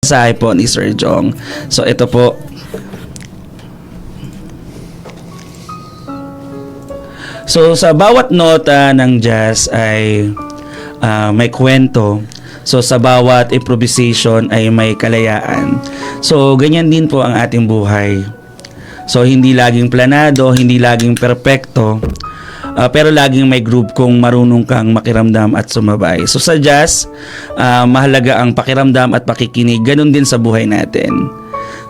mensahe po ni Sir Jong. So ito po. So sa bawat nota ng jazz ay may kwento. So sa bawat improvisation ay may kalayaan. So ganyan din po ang ating buhay. So hindi laging planado, hindi laging perpekto. Pero laging may groove kung marunong kang makiramdam at sumabay. So sa jazz, mahalaga ang pakiramdam at pakikinig. Ganun din sa buhay natin.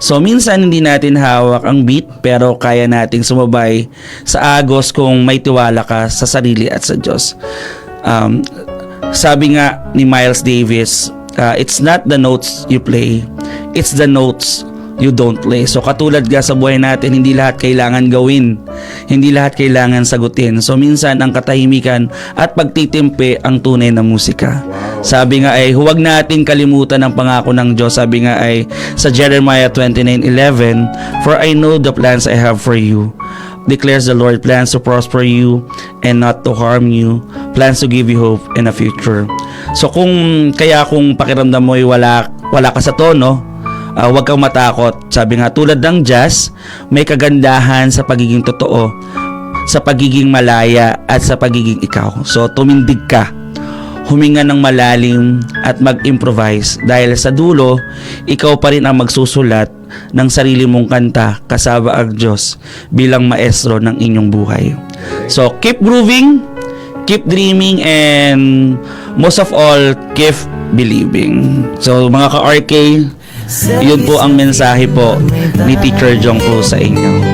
So minsan hindi natin hawak ang beat pero kaya nating sumabay sa agos kung may tiwala ka sa sarili at sa Diyos. Sabi nga ni Miles Davis, it's not the notes you play, it's the notes you don't play. So katulad nga sa buhay natin, hindi lahat kailangan gawin, hindi lahat kailangan sagutin. So minsan ang katahimikan at pagtitimpe ang tunay na musika. Sabi nga ay huwag natin kalimutan ang pangako ng Diyos. Sabi nga ay sa Jeremiah 29:11, "For I know the plans I have for you, declares the Lord, plans to prosper you and not to harm you, plans to give you hope and a future." So kung pakiramdam mo ay wala ka sa tono, huwag kang matakot. Sabi nga tulad ng jazz, may kagandahan sa pagiging totoo, sa pagiging malaya at sa pagiging ikaw. So tumindig ka, huminga ng malalim at mag-improvise dahil sa dulo, ikaw pa rin ang magsusulat ng sarili mong kanta kasama ang Diyos bilang maestro ng inyong buhay. So keep grooving, keep dreaming, and most of all, keep believing. So mga ka-RK, yun po ang mensahe po ni Teacher Jong po sa inyo.